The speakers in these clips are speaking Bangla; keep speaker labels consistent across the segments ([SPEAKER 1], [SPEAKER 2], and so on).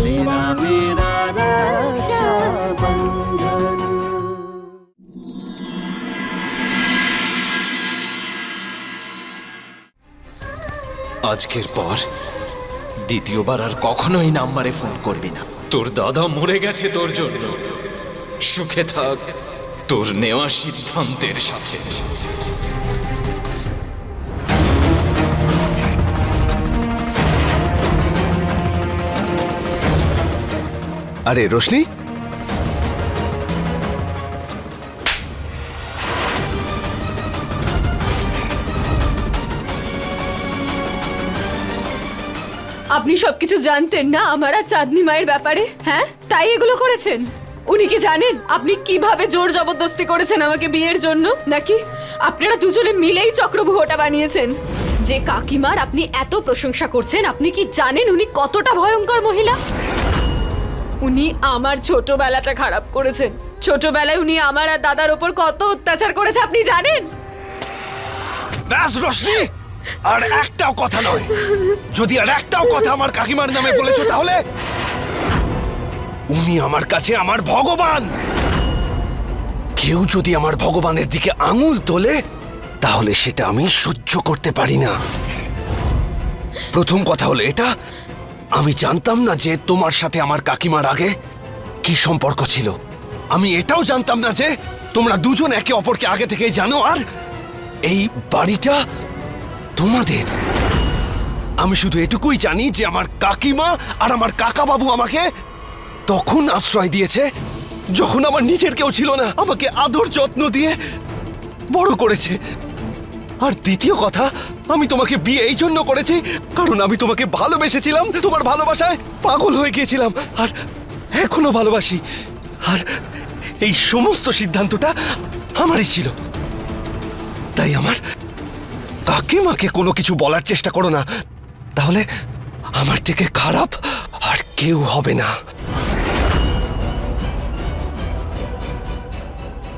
[SPEAKER 1] तेरा मेरा रक्षा बंधन।
[SPEAKER 2] আজকের পর দ্বিতীয়বার আর কখনোই নাম্বারে ফোন করবি না। তোর দাদা মরে গেছে তোর জন্য। সুখে থাক তোর নেওয়া সিদ্ধান্তের সাথে।
[SPEAKER 3] আরে রোশনি,
[SPEAKER 4] আপনি সবকিছু জানতেন না আমার আর চাঁদনি মায়ের ব্যাপারে? হ্যাঁ, তাই এগুলো করেছেন? উনি কি জানেন আপনি কিভাবে জোর জবরদস্তি করেছেন আমাকে বিয়ের জন্য? নাকি আপনারা দুজনে মিলেই চক্রব্যূহটা বানিয়েছেন? যে কাকিমার আপনি এত প্রশংসা করছেন, আপনি কি জানেন উনি কতটা ভয়ঙ্কর মহিলা? উনি আমার ছোটবেলাটা খারাপ করেছেন। ছোটবেলায় উনি আমার আর দাদার ওপর কত অত্যাচার করেছে আপনি জানেন?
[SPEAKER 3] ব্যাস রোশনি, আর একটাও কথা নয়। যদি আর একটাও কথা আমার কাকিমার নামে বলেছো তাহলে উনি আমার কাছে আমার ভগবান। কেউ যদি আমার ভগবানের দিকে আঙুল তোলে তাহলে সেটা আমি সহ্য করতে পারি না। প্রথম কথা হলো এটা, আমি জানতাম না যে তোমার সাথে আমার কাকিমার আগে কি সম্পর্ক ছিল। আমি এটাও জানতাম না যে তোমরা দুজন একে অপরকে আগে থেকেই জানো আর এই বাড়িটা তোমাদের। আমি শুধু এটুকুই জানি যে আমার কাকিমা আর আমার কাকা বাবু আমাকে তখন আশ্রয় দিয়েছে যখন আমার নিজের কেউ ছিল না। আমাকে আদর যত্ন দিয়ে বড় করেছে। আর দ্বিতীয় কথা, আমি তোমাকে বিয়ে এই জন্য করেছি কারণ আমি তোমাকে ভালোবেসেছিলাম, তোমার ভালোবাসায় পাগল হয়ে গিয়েছিলাম আর এখনো ভালোবাসি। আর এই সমস্ত সিদ্ধান্তটা আমারই ছিল। তাই আমার কাকিমাকে কোনো কিছু বলার চেষ্টা করো না, তাহলে আমার থেকে খারাপ আর কেউ হবে না।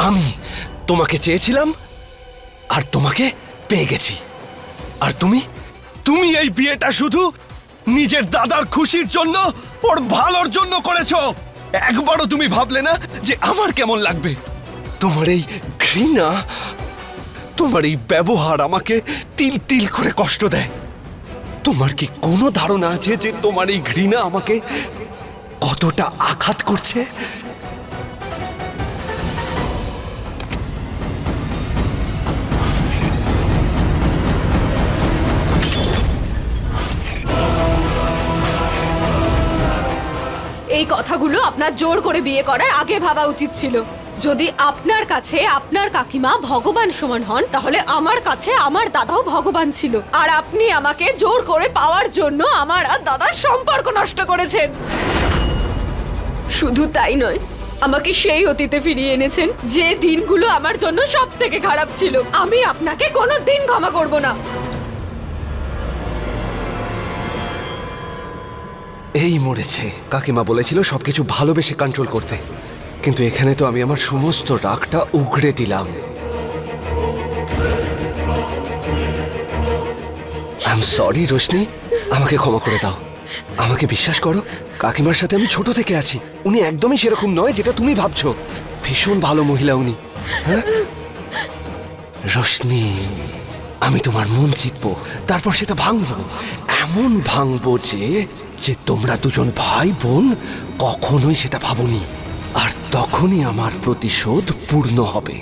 [SPEAKER 3] আমি তোমাকে চেয়েছিলাম আর তোমাকে পেয়ে গেছি। আর তুমি তুমি এই বিয়েটা শুধু নিজের দাদার খুশির জন্য, ওর ভালোর জন্য করেছো। একবারও তুমি ভাবলে না যে আমার কেমন লাগবে। তোমার এই ঘৃণা, তোমার এই ব্যবহার আমাকে তিল তিল করে কষ্ট দেয়। তোমার কি কোনো ধারণা আছে যে তোমার এই ঘৃণা আমাকে কতটা আঘাত করছে?
[SPEAKER 4] এই কথাগুলো আপনার জোর করে বিয়ে করার আগে ভাবা উচিত ছিল। যদি আপনার কাছে আপনার কাকিমা ভগবান সমান হন, তাহলে আমার কাছে আমার দাদাও ভগবান ছিল। আর আপনি আমাকে জোর করে পাওয়ার জন্য আমার আর দাদার সম্পর্ক নষ্ট করেছেন। শুধু তাই নয়, আমাকে সেই অতীতে ফিরিয়ে এনেছেন যে দিনগুলো আমার জন্য সব থেকে খারাপ ছিল। আমি আপনাকে কোনো দিন ক্ষমা করব না।
[SPEAKER 3] এই মরেছে। কাকিমা বলেছিল সবকিছু ভালোবেসে কন্ট্রোল করতে, কিন্তু এখানে তো আমি আমার সমস্ত রাগটা উগড়ে দিলাম। আই এম সরি রোশনি, আমাকে ক্ষমা করে দাও। আমাকে বিশ্বাস করো, কাকিমার সাথে আমি ছোট থেকে আছি। উনি একদমই সেরকম নয় যেটা তুমি ভাবছো। ভীষণ ভালো মহিলা উনি। হ্যাঁ রোশনি, আমি তোমার মন জিতবো, তারপর সেটা ভাঙবো। এমন ভাঙবো যে তোমরা দুজন ভাই বোন কখনোই সেটা ভাবোনি। আর তখনই আমার প্রতিশোধ পূর্ণ হবে।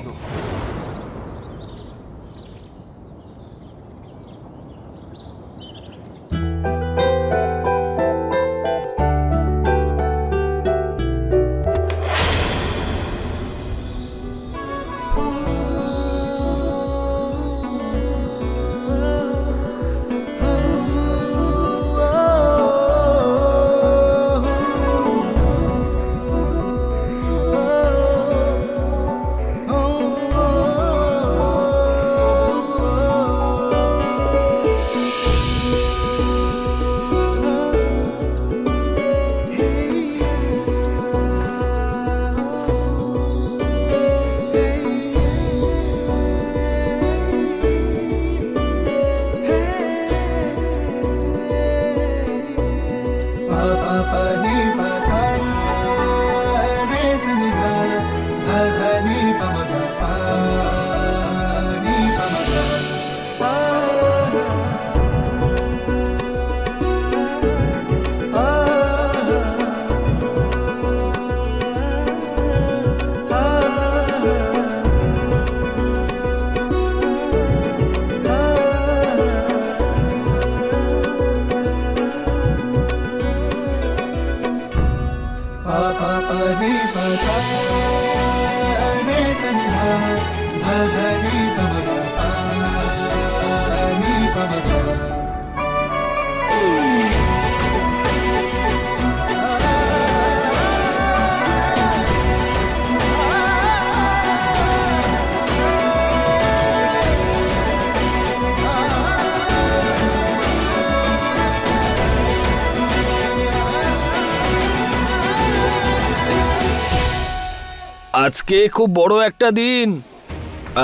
[SPEAKER 5] আজকে খুব বড় একটা দিন।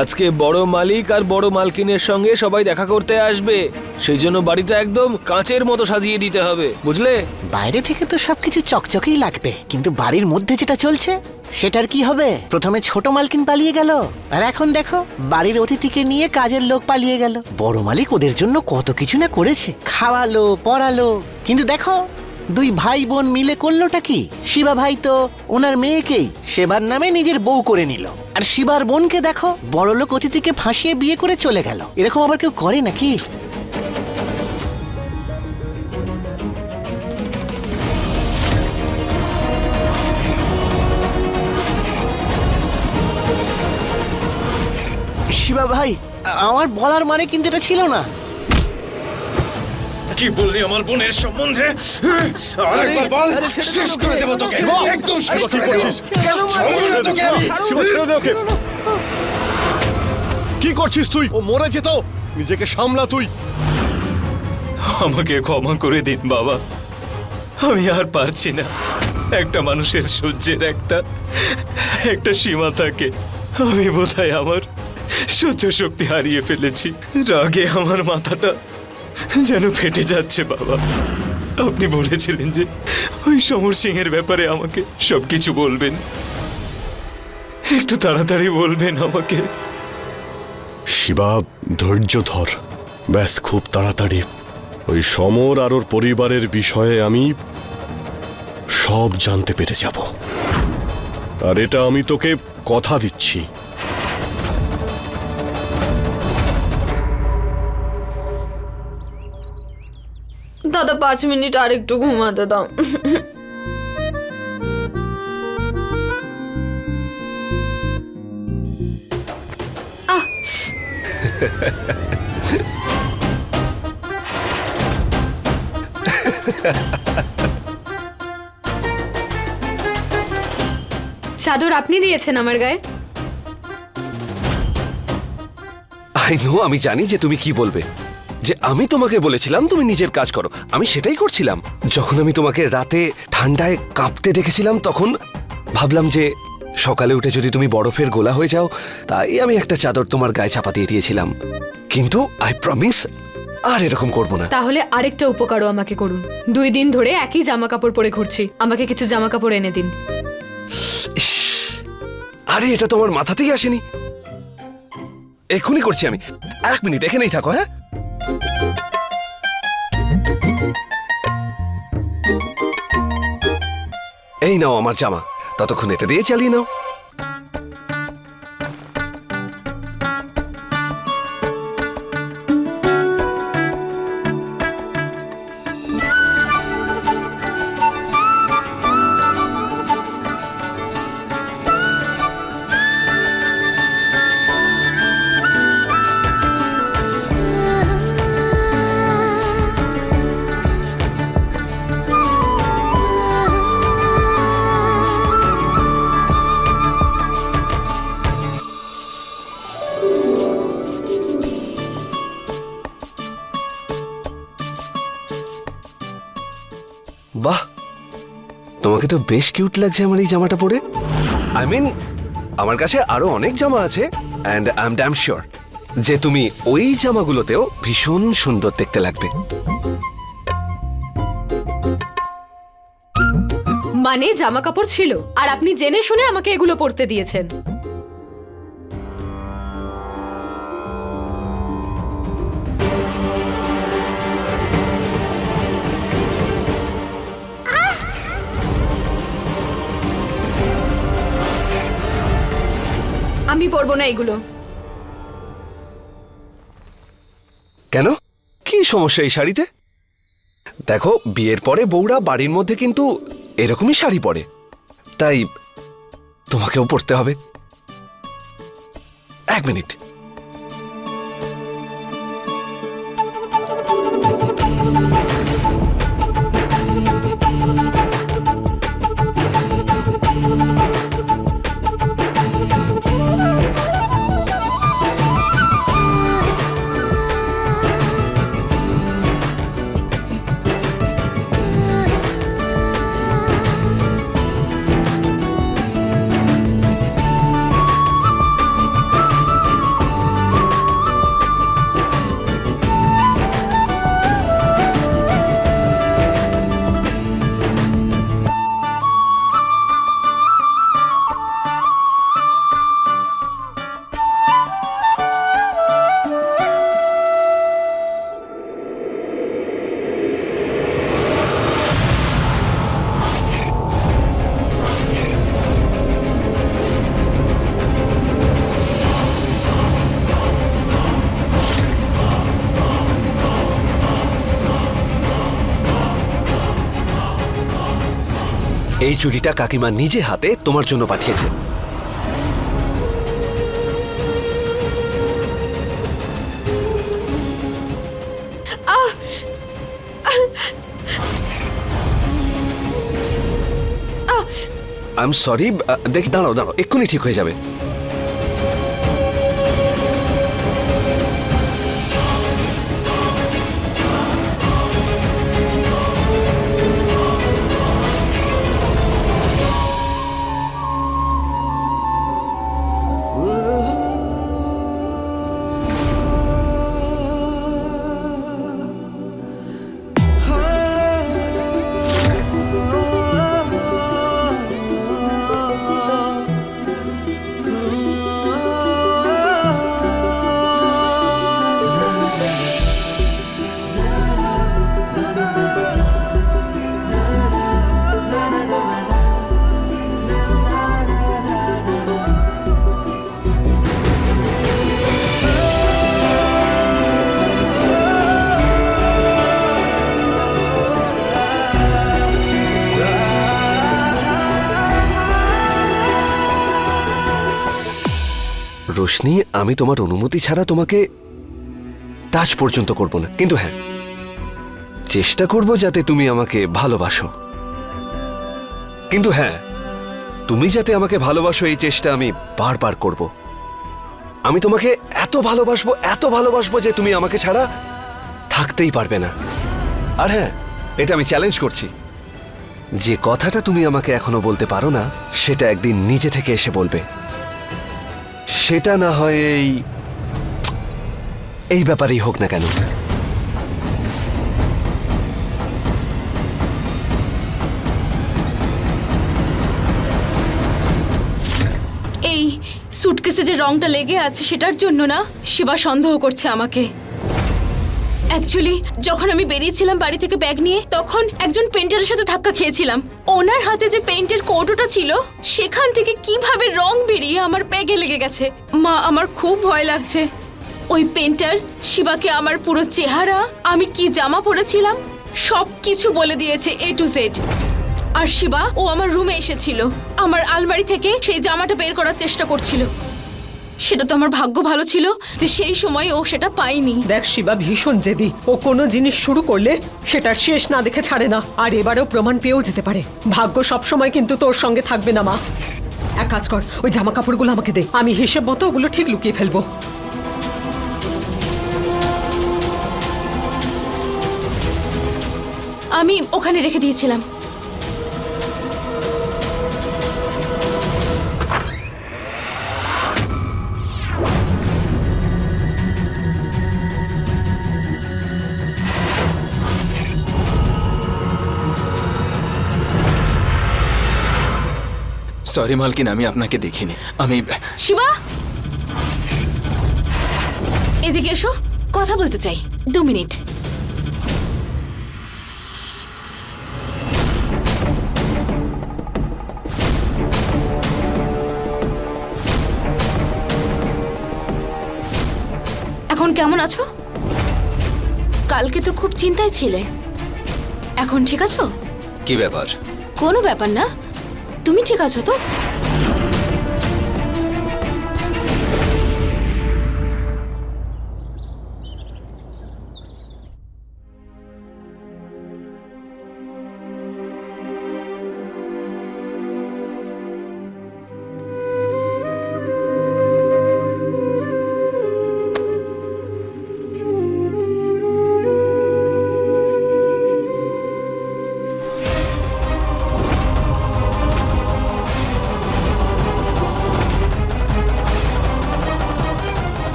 [SPEAKER 5] আজকে বড় মালিক আর বড় মালকিনের সঙ্গে সবাই দেখা করতে আসবে, সেই জন্য বাড়িটা একদম কাঁচের মতো সাজিয়ে দিতে হবে, বুঝলে?
[SPEAKER 6] বাইরে থেকে তো সবকিছু চকচকেই লাগবে, কিন্তু বাড়ির মধ্যে যেটা চলছে সেটার কি হবে? প্রথমে ছোট মালকিন পালিয়ে গেল, আর এখন দেখো বাড়ির অতিথিকে নিয়ে কাজের লোক পালিয়ে গেল। বড় মালিক ওদের জন্য কত কিছু না করেছে, খাওয়ালো পড়ালো, কিন্তু দেখো দুই ভাই বোন মিলে করলোটা কি? শিবা ভাই তো ওনার মেয়েকেই সেবার নামে নিজের বউ করে নিল, আর শিবার বোনকে দেখো বড়লোক অতিথিকে ফাঁসিয়ে বিয়ে করে চলে গেল। এরকম আবার কেউ করে নাকি? শিবা ভাই, আমার বলার মানে কিন্তু এটা ছিল না।
[SPEAKER 2] কি বললি আমার বোনের সম্বন্ধে? আরেকবার বল, শেষ করে দেব তোকে, একদম শেষ করে দেব।
[SPEAKER 3] কি করছিস তুই? ও মরে যেত, নিজেকে সামলা তুই।
[SPEAKER 2] আমাকে ক্ষমা করে দিন বাবা, আমি আর পারছি না। একটা মানুষের সহ্যের একটা সীমা থাকে। আমি বোধহয় আমার সহ্য শক্তি হারিয়ে ফেলেছি। রাগে আমার মাথাটা যেন ফেটে যাচ্ছে বাবা। আপনি বলেছিলেন যে ওই সমর সিং এর ব্যাপারে আমাকে সবকিছু বলবেন, একটু তাড়াতাড়ি বলবেন আমাকে।
[SPEAKER 7] শিবা, ধৈর্য ধর, ব্যাস খুব তাড়াতাড়ি ওই সমর আর ওর পরিবারের বিষয়ে আমি সব জানতে পেরে যাব, আর এটা আমি তোকে কথা দিচ্ছি।
[SPEAKER 4] দাদা 5 মিনিট আর একটু ঘুমাতে দাও। চাদর আপনি দিয়েছেন আমার গায়ে।
[SPEAKER 3] আই নো, আমি জানি যে তুমি কি বলবে, যে আমি তোমাকে বলেছিলাম তুমি নিজের কাজ করো। আমি সেটাই করছিলাম। যখন আমি তোমাকে রাতে ঠান্ডায় কাঁপতে দেখেছিলাম, তখন ভাবলাম যে সকালে উঠে যদি তুমি বরফের গোলা হয়ে যাও, তাই আমি একটা চাদর তোমার গায়ে চাপা দিয়ে দিয়েছিলাম। কিন্তু আই প্রমিস আর এরকম করব না।
[SPEAKER 4] তাহলে আরেকটা উপকারও আমাকে করুন। 2 দিন ধরে একই জামা কাপড় পরে ঘুরছি, আমাকে কিছু জামা কাপড় এনে দিন।
[SPEAKER 3] ইস, আরে এটা তোমার মাথাতেই আসেনি। এক্ষুনি করছি আমি, 1 মিনিট এখানেই থাকো। হ্যাঁ, এই নাও আমার জামা, ততক্ষণ এটা দিয়ে চালিয়ে নাও। বাহ, তোমাকে তো বেশ কিউট লাগছে আমার এই জামাটা পরে। আই মিন, আমার কাছে আরো অনেক জামা আছে, and I am damn sure যে তুমি ওই জামাগুলোতেও ভীষণ সুন্দর দেখতে লাগবে।
[SPEAKER 4] মানে জামা কাপড় ছিল, আর আপনি জেনে শুনে আমাকে এগুলো পরতে দিয়েছেন। আমি পরবো না এগুলো।
[SPEAKER 3] কেন, কি সমস্যা এই শাড়িতে? দেখো, বিয়ের পরে বউরা বাড়ির মধ্যে কিন্তু এরকমই শাড়ি পরে, তাই তোমাকেও পড়তে হবে। এক মিনিট। এই চুড়িটা কাকিমা নিজে হাতে তোমার জন্য পাঠিয়েছে। I am sorry. দেখি, দাঁড়াও দাঁড়াও, এক্ষুনি ঠিক হয়ে যাবে। রোশনি, আমি তোমার অনুমতি ছাড়া তোমাকে টাচ পর্যন্ত করব না, কিন্তু হ্যাঁ, চেষ্টা করব যাতে তুমি আমাকে ভালোবাসো। কিন্তু হ্যাঁ, তুমি যাতে আমাকে ভালোবাসো এই চেষ্টা আমি বারবার করব। আমি তোমাকে এত ভালোবাসবো যে তুমি আমাকে ছাড়া থাকতেই পারবে না। আর হ্যাঁ, এটা আমি চ্যালেঞ্জ করছি, যে কথাটা তুমি আমাকে এখনো বলতে পারো না সেটা একদিন নিজে থেকে এসে বলবে। সেটা না হয় এই ব্যাপারেই হোক না কেন।
[SPEAKER 4] এই সুটকেসে যে রংটা লেগে আছে সেটার জন্য না শিবা সন্দেহ করছে আমাকে। অ্যাকচুয়ালি যখন আমি বেরিয়েছিলাম বাড়ি থেকে ব্যাগ নিয়ে, তখন একজন পেইন্টারের সাথে ধাক্কা খেয়েছিলাম। ওনার হাতে যে পেইন্টের কৌটোটা ছিল সেখান থেকে কিভাবে রং বেরিয়ে আমার ব্যাগে লেগে গেছে। মা, আমার খুব ভয় লাগছে। ওই পেইন্টার শিবাকে আমার পুরো চেহারা, আমি কি জামা পরেছিলাম সব কিছু বলে দিয়েছে A to Z। আর শিবা ও আমার রুমে এসেছিল, আমার আলমারি থেকে সেই জামাটা বের করার চেষ্টা করছিল। সেটা তো আমার ভাগ্য ভালো ছিল যে সেই সময় ও সেটা পায়নি।
[SPEAKER 8] দেখ শিবা ভীষণ জেদি, ও কোনো জিনিস শুরু করলে সেটার শেষ না দেখে ছাড়ে না, আর এবারেও প্রমাণ পেয়েও যেতে পারে। ভাগ্য সবসময় কিন্তু তোর সঙ্গে থাকবে না মা। এক কাজ কর, ওই জামা কাপড়গুলো আমাকে দে, আমি হিসেব মতো ওগুলো ঠিক লুকিয়ে ফেলবো।
[SPEAKER 4] আমি ওখানে রেখে দিয়েছিলাম।
[SPEAKER 2] সরি মালকিন, আমি আপনাকে দেখিনি। আমি
[SPEAKER 4] শিবা, এদিকে এসো, কথা বলতে চাই 2 মিনিট। এখন কেমন আছো? কালকে তো খুব চিন্তায় ছিলে, এখন ঠিক আছো?
[SPEAKER 2] কি ব্যাপার?
[SPEAKER 4] কোনো ব্যাপার না, তুমি ঠিক আছো তো?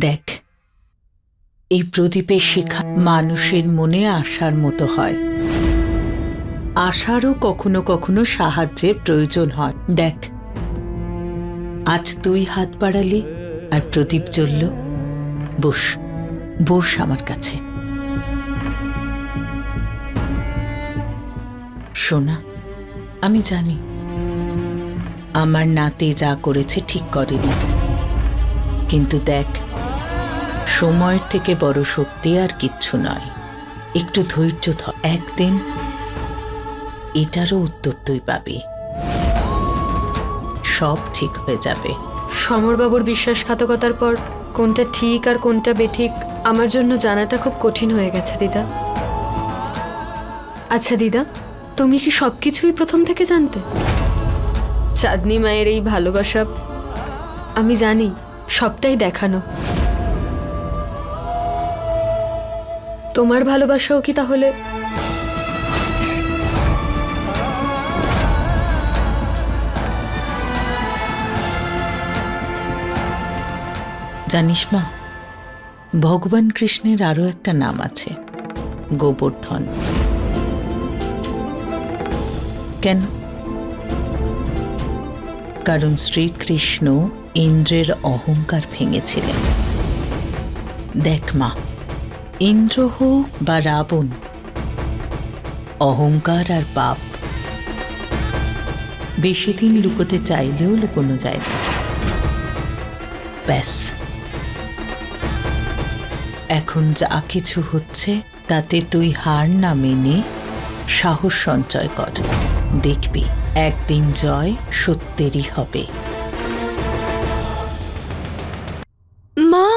[SPEAKER 9] দেখ, এই প্রদীপের শিখা মানুষের মনে আশার মতো হয়। আশারও কখনো কখনো সাহায্যের প্রয়োজন হয়। দেখ, আজ তুই হাত বাড়ালি আর প্রদীপ জ্বলল। বস, বস আমার কাছে। সোনা, আমি জানি আমার নাতে যা করেছে ঠিক করেনি, কিন্তু দেখ, সময়ের থেকে বড় শক্তি আর কিচ্ছু নয়। একটু ধৈর্য ধর, একদিন এটারও উত্তর তুই পাবি। সব ঠিক হয়ে যাবে।
[SPEAKER 4] সমরবাবুর বিশ্বাসঘাতকতার পর কোনটা ঠিক আর কোনটা বেঠিক আমার জন্য জানাটা খুব কঠিন হয়ে গেছে দিদা। আচ্ছা দিদা, তুমি কি সবকিছুই প্রথম থেকে জানতে? চাঁদনি মায়ের এই ভালোবাসা আমি জানি সবটাই দেখানো। তোমার ভালোবাসাও কি তাহলে?
[SPEAKER 9] জানিস মা, ভগবান কৃষ্ণের আরো একটা নাম আছে, গোবর্ধন। কেন? কারণ শ্রীকৃষ্ণ ইন্দ্রের অহংকার ভেঙেছিলেন। দেখ মা, ইন্দ্র হোক বা রাবণ, অহংকার আর পাপ বেশি দিন লুকোতে চাইলেও লুকোনো যায় না। ব্যাস, এখন যা কিছু হচ্ছে তাতে তুই হার না মেনে সাহস সঞ্চয় কর। দেখবি একদিন জয় সত্যেরই হবে।
[SPEAKER 10] মা,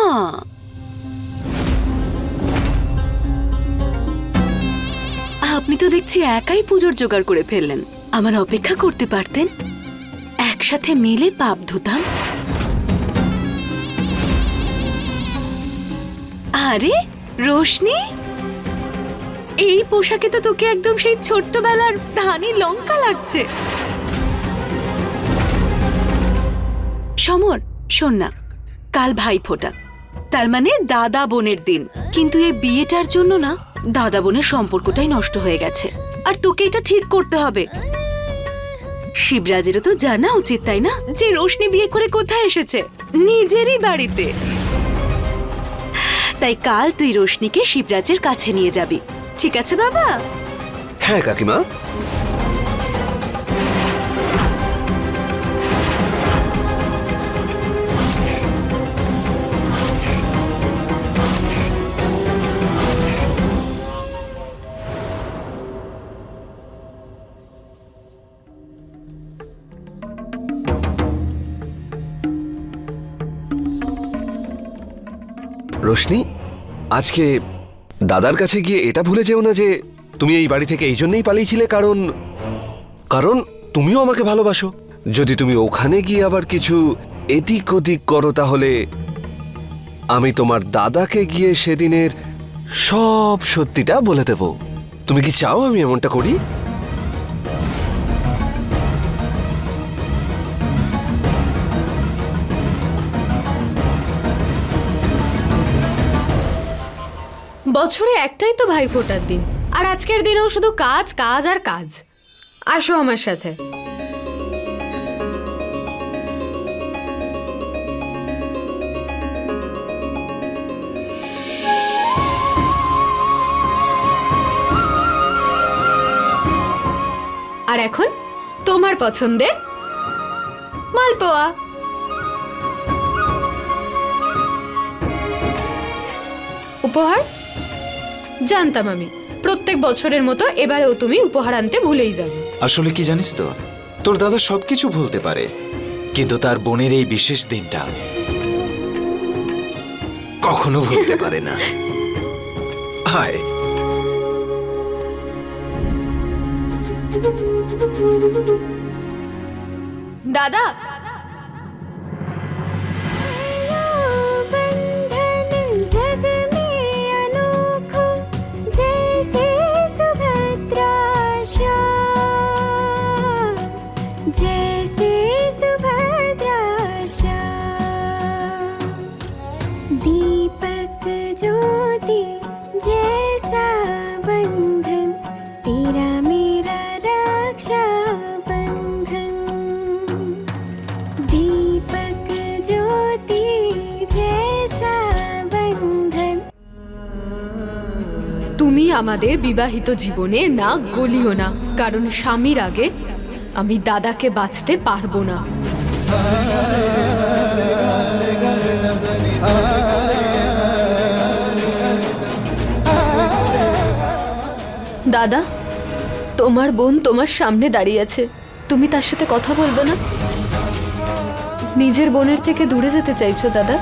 [SPEAKER 10] আপনি তো দেখছি একাই পুজোর জোগাড় করে ফেললেন। আমার অপেক্ষা করতে পারতেন, একসাথে মিলে পাপ ধুতাম। আরে রোশনি, এই পোশাকে তো তোকে একদম সেই ছোট্টবেলার ধানি লঙ্কা লাগছে। সমর, শোন না, কাল ভাইফোঁটা, তার মানে দাদা বোনের দিন। কিন্তু এই বিয়েটার জন্য না দাদা বোনের সম্পর্কটাই নষ্ট হয়ে গেছে, আর তোকে এটা ঠিক করতে হবে। শিবরাজেরও তো জানা উচিত, তাই না, যে রোশনি বিয়ে করে কোথায় এসেছে? নিজেরই বাড়িতে। তাই কাল তুই রোশনিকে শিবরাজের কাছে নিয়ে যাবি, ঠিক আছে বাবা?
[SPEAKER 3] হ্যাঁ কাকিমা। রোশনি, আজকে দাদার কাছে গিয়ে এটা ভুলে যেও না যে তুমি এই বাড়ি থেকে এই জন্যই পালিয়েছিলে কারণ কারণ তুমিও আমাকে ভালোবাসো। যদি তুমি ওখানে গিয়ে আবার কিছু এদিক ওদিক করো তাহলে আমি তোমার দাদাকে গিয়ে সেদিনের সব সত্যিটা বলে দেব। তুমি কি চাও আমি এমনটা করি?
[SPEAKER 4] বছরে একটাই তো ভাইফোঁটার দিন, আর আজকের দিনেও শুধু কাজ কাজ আর কাজ। আসো আমার সাথে। আর এখন তোমার পছন্দের মালপোয়া। উপহার জানতাম আমি প্রত্যেক বছরের মতো এবারেও তুমি উপহার আনতে ভুলেই যাবে।
[SPEAKER 2] আসলে কি জানিস তো, তোর দাদা সবকিছু ভুলতে পারে, কিন্তু তার বোনের এই বিশেষ দিনটা কখনো ভুলতে পারে না। হায়,
[SPEAKER 4] দাদা,
[SPEAKER 11] दीपक ज्योति जैसा बंधन तेरा मेरा रक्षा बंधन दीपक ज्योति जैसा बंधन।
[SPEAKER 4] তুমি আমাদের বিবাহিত জীবনে না গলিও না, কারণ স্বামীর আগে আমি দাদাকে বাঁচতে পারবো না। দাদা, তোমার বোন তোমার সামনে দাঁড়িয়ে আছে, তুমি তার সাথে কথা বলবে না? নিজের বোনের থেকে দূরে যেতে চাইছো দাদা?